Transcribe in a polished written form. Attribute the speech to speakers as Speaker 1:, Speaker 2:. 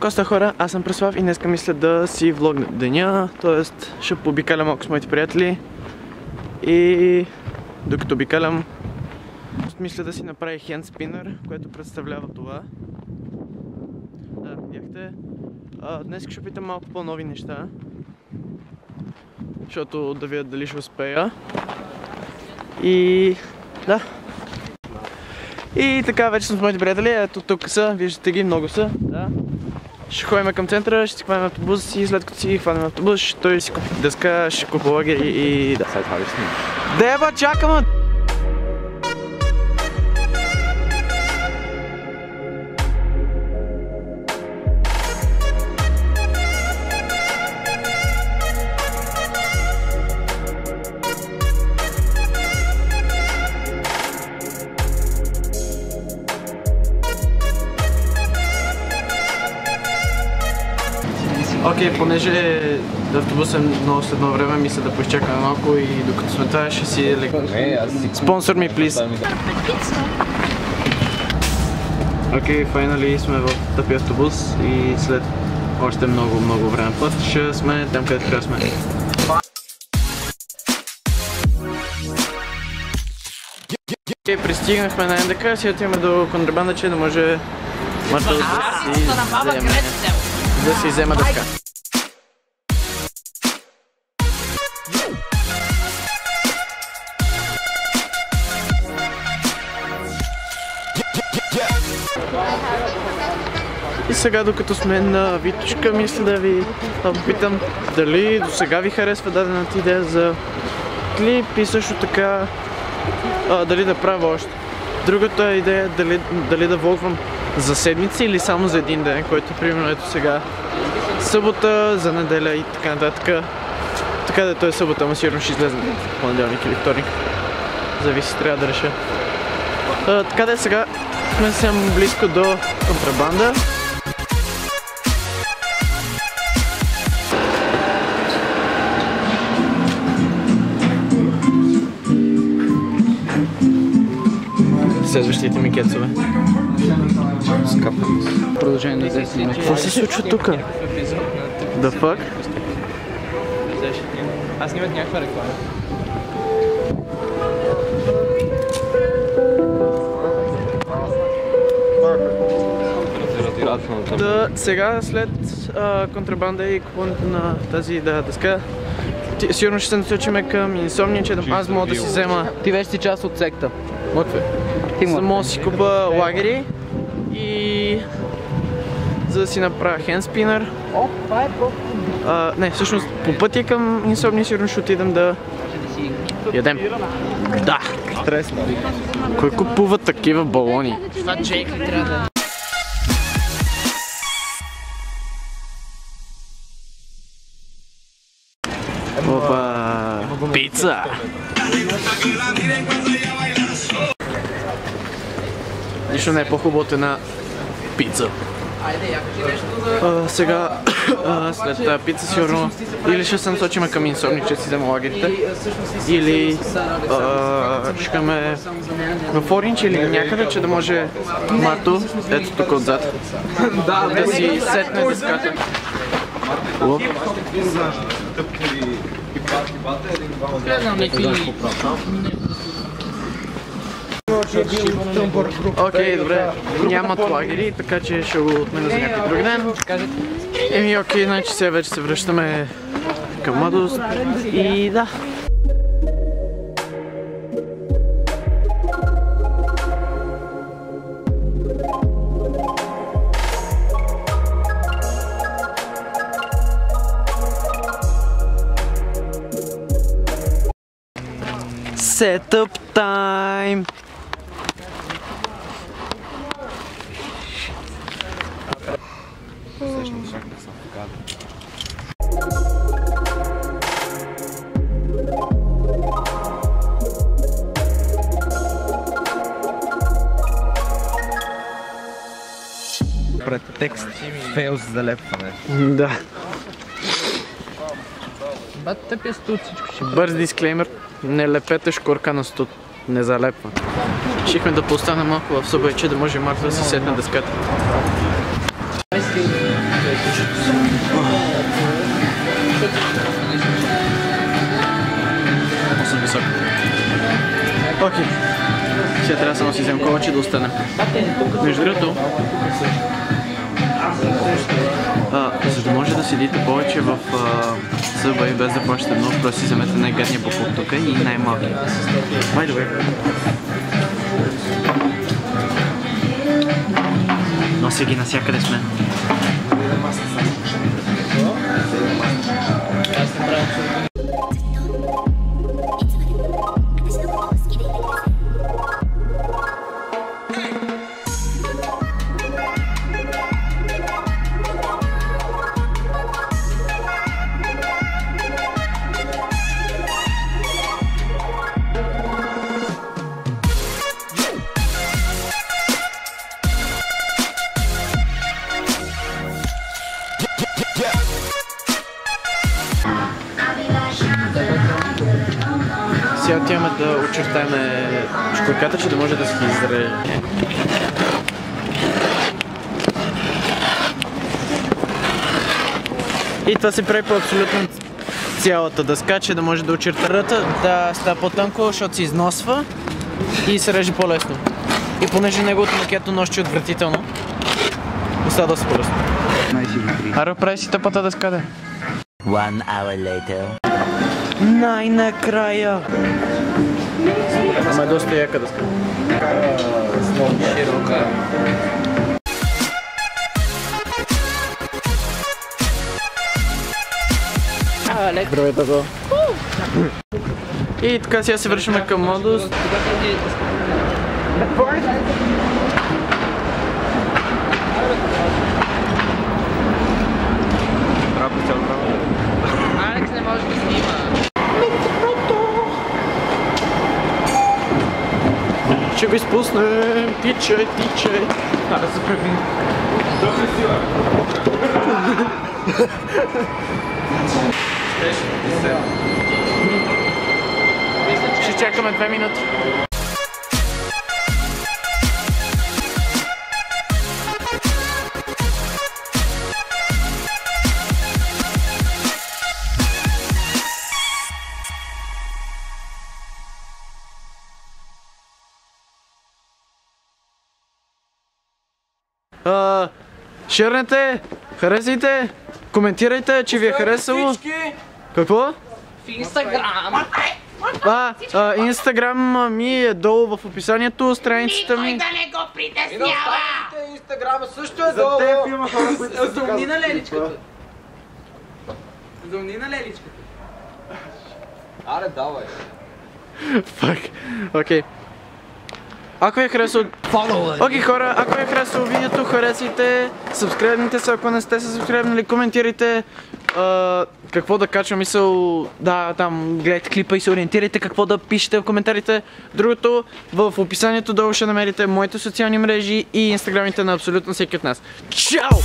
Speaker 1: Коста, хора, аз съм Преслав и днеска мисля да си влогна деня, т.е. ще пообикалям малко с моите приятели и докато обикалям мисля да си направя hand spinner, което представлява това. Да, видяхте. Днес ще питам малко по-нови неща, защото да видя дали ще успея. И да. И така, вече съм с моите приятели, ето тук са, виждате ги, много са. Да. Ще ходим към центъра, ще си хванем автобус и след като си хванем автобус, той си купи дъска, ще купи лагери и да. Деба, чакам! Окей, понеже автобусът е много след едно време, мисля да поизчакаме малко и докато сме това ще си спонсор ми, плиз. Окей, файнали сме в тъпи автобус и след още много време път ще сме там, където трябва сме. Окей, пристигнахме на НДК, си отиваме до контрабанда, че да може Марта да си взема дъска. И сега, докато сме на Витушка, мисля да ви попитам дали до сега ви харесва дадената идея за клип и също така дали да правя още. Другата идея е дали да влогвам за седмици или само за един ден, който примерно ето сега събота, за неделя и така нататък. Така да той е събота, ама сигурно ще излезе в понеделник или вторник. Зависи, трябва да реша. Така да е, сега сме съм близко до контрабанда. Следващите ми кецове.
Speaker 2: Продължение на 10 минути.
Speaker 1: Какво се случва тук? The fuck?
Speaker 2: Аз снимат някаква реклама.
Speaker 1: Да, сега след контрабанда и купуването на тази дъска, сигурно ще се насочиме към Insomnia, че аз мога да си взема...
Speaker 2: Ти вече си част от секта.
Speaker 1: Мъкве. Мога да си купа лагери и... за да си направя hand spinner. Не, всъщност по пътя към Insomnia сигурно ще отидем да ядем. Да! Интересно. Кой купува такива балони?
Speaker 2: Това Джейк ли трябва да...
Speaker 1: Опа! Пица! Нищо не е по-хубаво от една пица. Сега, след тази пица сигурно или ще се насочим към Insomnia, че си взема лагерите, или ще ме в Orange или някъде, че да може Марто, ето тук отзад, да си сетне дъската. Окей, добре, нямат лагери, така че ще го отменя за някой друг ден. Еми окей, значи сега вече се връщаме към младост и да. Setup time!
Speaker 3: Пред текст фейл за залепване.
Speaker 1: Да.
Speaker 2: Бат, тъпя студ, всичко ще...
Speaker 1: Бърз дисклеймер, не лепете шкурка на студ, не залепва. Решихме да поостане малко в Subway, че да може Марта да си седне дъската. Съм висок. Окей. Сега трябва само да си взем коваче да остане. Между другото, за да може да седите повече в Subway без да плащате много, просто си вземете най-гадния буклук тук и най-малки. By the way. Нося ги навсякъде сме. Сега отиваме да очертаем шкурката, че да може да се изреже. И това се прави по абсолютно цялата дъска, че да може да очерта ръта, да става по-тънко, защото се износва и се реже по-лесно. И понеже неговото макето нощи е отвратително, остава доста по-лесно. Аро, прави си тъпата дъска, да.
Speaker 4: 1 hour later.
Speaker 1: Най-накрая! Ама е доста яка дъска.
Speaker 2: Широка.
Speaker 1: Здравей, тако! И така сега се вършим към модус.
Speaker 2: Алекс не може да снима.
Speaker 1: Ще го изпуснем! Тичай, тичай! Да се превин. Ще чакаме 2 минути. Шернете, харесайте, коментирайте, че ви е харесало. Какво?
Speaker 2: В Инстаграм.
Speaker 1: Инстаграм ми е долу в описанието, страницата ми.
Speaker 5: Да не го притеснява!
Speaker 3: Инстаграма също е долу.
Speaker 1: За теб има хора, които се
Speaker 2: Зумни на леличката. Зумни на леличката.
Speaker 3: Аре, давай.
Speaker 1: Фак. Окей. Ако ви е харесало... Окей, хора, ако ви е харесало видеото, харесайте, сабскрайбните се, ако не сте се сабскрайбнали, коментирайте какво да качвам, мисъл, да, там гледайте клипа и се ориентирайте какво да пишете в коментарите. Другото, в описанието долу ще намерите моите социални мрежи и инстаграмите на абсолютно всеки от нас. Чао!